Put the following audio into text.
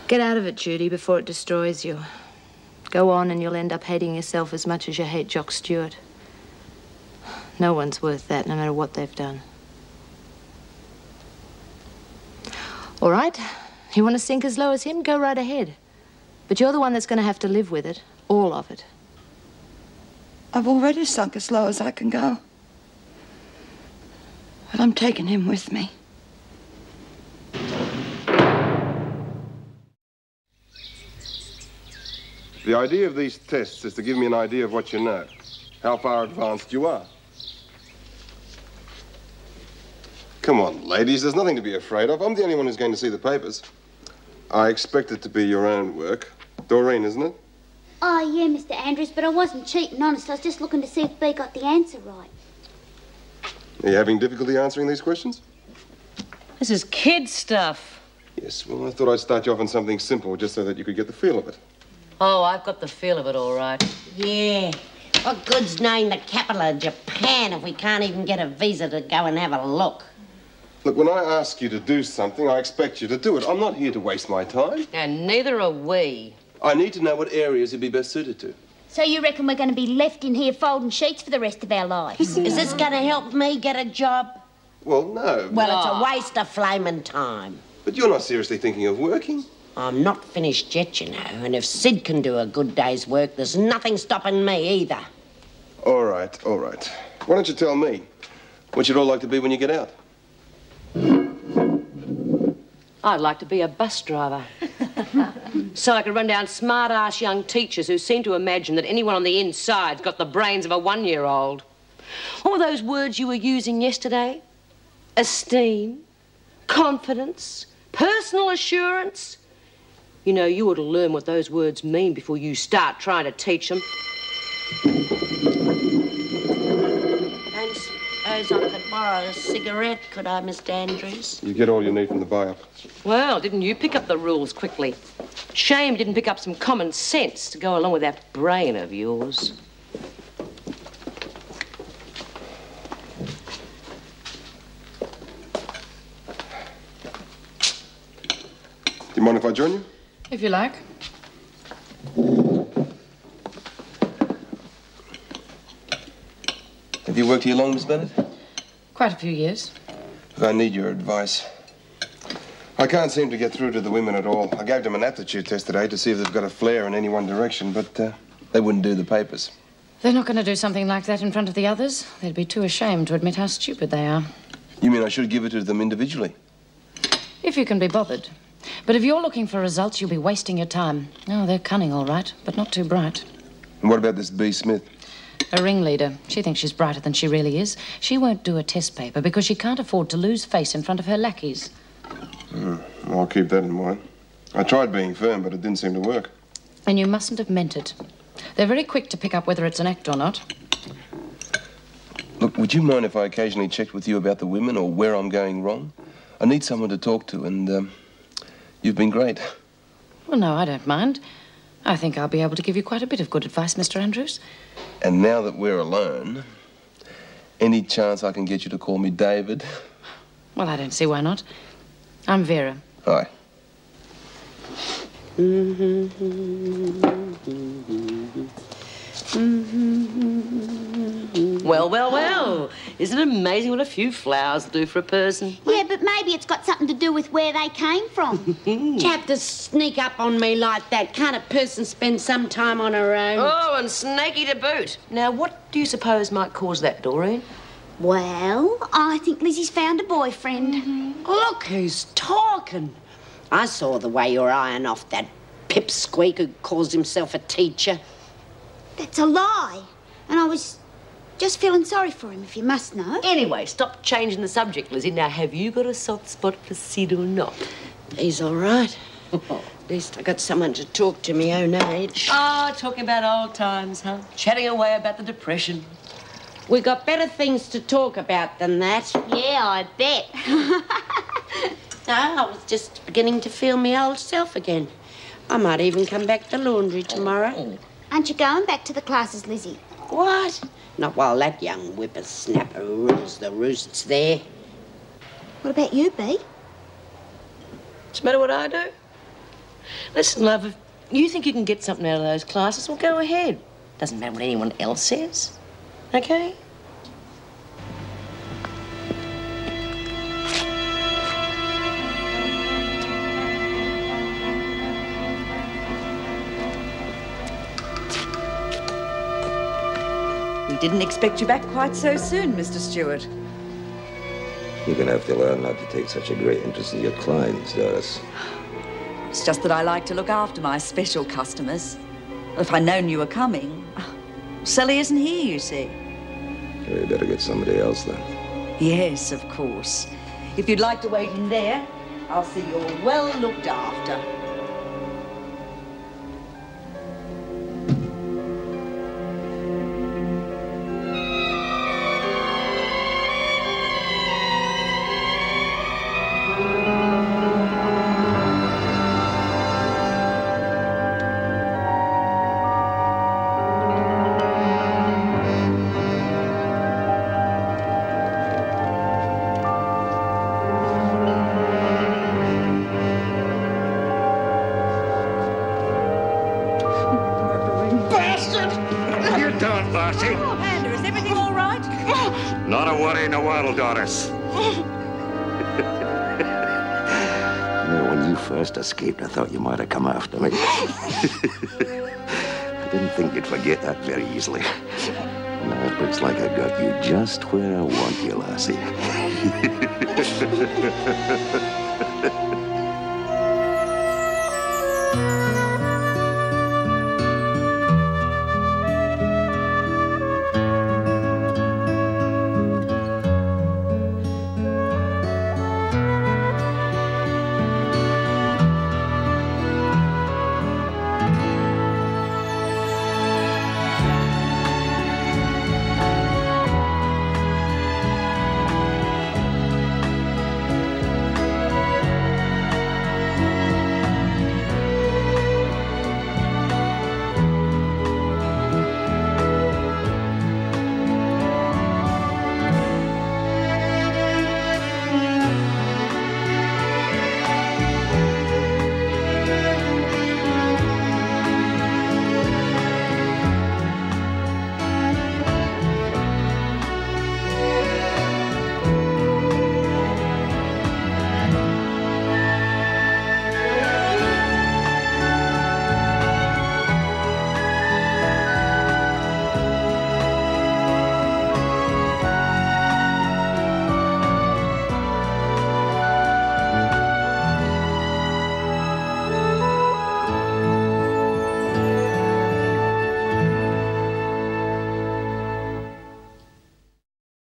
Get out of it, Judy, before it destroys you. Go on and you'll end up hating yourself as much as you hate Jock Stewart. No one's worth that, no matter what they've done. All right, you want to sink as low as him? Go right ahead. But you're the one that's going to have to live with it, all of it. I've already sunk as low as I can go. But I'm taking him with me. The idea of these tests is to give me an idea of what you know, how far advanced you are. Come on, ladies, there's nothing to be afraid of. I'm the only one who's going to see the papers. I expect it to be your own work. Doreen, isn't it? Oh, yeah, Mr. Andrews, but I wasn't cheating, honest. I was just looking to see if B got the answer right. Are you having difficulty answering these questions? This is kid stuff. Yes, well, I thought I'd start you off on something simple just so that you could get the feel of it. Oh, I've got the feel of it, all right. Yeah. What good's knowing the capital of Japan if we can't even get a visa to go and have a look? Look, when I ask you to do something, I expect you to do it. I'm not here to waste my time. And neither are we. I need to know what areas you'd be best suited to. So you reckon we're going to be left in here folding sheets for the rest of our lives? Is this going to help me get a job? Well, no. Well, it's a waste of flaming time. But you're not seriously thinking of working? I'm not finished yet, you know, and if Sid can do a good day's work, there's nothing stopping me either. All right, all right. Why don't you tell me what you'd all like to be when you get out? I'd like to be a bus driver. So I could run down smart-ass young teachers who seem to imagine that anyone on the inside's got the brains of a one-year-old. What were those words you were using yesterday? Esteem, confidence, personal assurance. You know, you ought to learn what those words mean before you start trying to teach them. Don't suppose I could borrow a cigarette, could I, Mr. Andrews? You get all you need from the buy-up. Well, didn't you pick up the rules quickly? Shame you didn't pick up some common sense to go along with that brain of yours. Do you mind if I join you? If you like. Have you worked here long, Miss Bennett? Quite a few years. I need your advice. I can't seem to get through to the women at all. I gave them an aptitude test today to see if they've got a flair in any one direction, but they wouldn't do the papers. They're not going to do something like that in front of the others. They'd be too ashamed to admit how stupid they are. You mean I should give it to them individually? If you can be bothered. But if you're looking for results, you'll be wasting your time. Oh, they're cunning, all right, but not too bright. And what about this B. Smith? A ringleader. She thinks she's brighter than she really is. She won't do a test paper because she can't afford to lose face in front of her lackeys. I'll keep that in mind. I tried being firm, but it didn't seem to work. And you mustn't have meant it. They're very quick to pick up whether it's an act or not. Look, would you mind if I occasionally checked with you about the women or where I'm going wrong? I need someone to talk to, and you've been great. Well, no, I don't mind. I think I'll be able to give you quite a bit of good advice, Mr. Andrews. And now that we're alone, any chance I can get you to call me David? Well, I don't see why not. I'm Vera. Hi. Well, well, well. Isn't it amazing what a few flowers do for a person? Yeah, but maybe it's got something to do with where they came from. You have to sneak up on me like that. Can't a person spend some time on her own? Oh, and snaky to boot. Now, what do you suppose might cause that, Doreen? Well, I think Lizzie's found a boyfriend. Look who's talking. I saw the way you're eyeing off that pipsqueak who calls himself a teacher. That's a lie. And I was just feeling sorry for him, if you must know. Anyway, stop changing the subject, Lizzie. Now, have you got a soft spot for Sid or not? He's all right. At least I got someone to talk to me own age. Oh, talking about old times, huh? Chatting away about the Depression. We got better things to talk about than that. Yeah, I bet. I was just beginning to feel my old self again. I might even come back to laundry tomorrow. Aren't you going back to the classes, Lizzie? What? Not while that young whippersnapper rules the roosts there. What about you, B? What's the matter what I do? Listen, love, if you think you can get something out of those classes, well, go ahead. Doesn't matter what anyone else says. Okay? We didn't expect you back quite so soon, Mr. Stewart. You're going to have to learn not to take such a great interest in your clients, Doris. It's just that I like to look after my special customers. If I'd known you were coming... Sally isn't here, you see. Well, you better get somebody else, then. Yes, of course. If you'd like to wait in there, I'll see you're well looked after. Not a worry in the world, Doris. When you first escaped, I thought you might have come after me. I didn't think you'd forget that very easily. Now it looks like I got you just where I want you, lassie.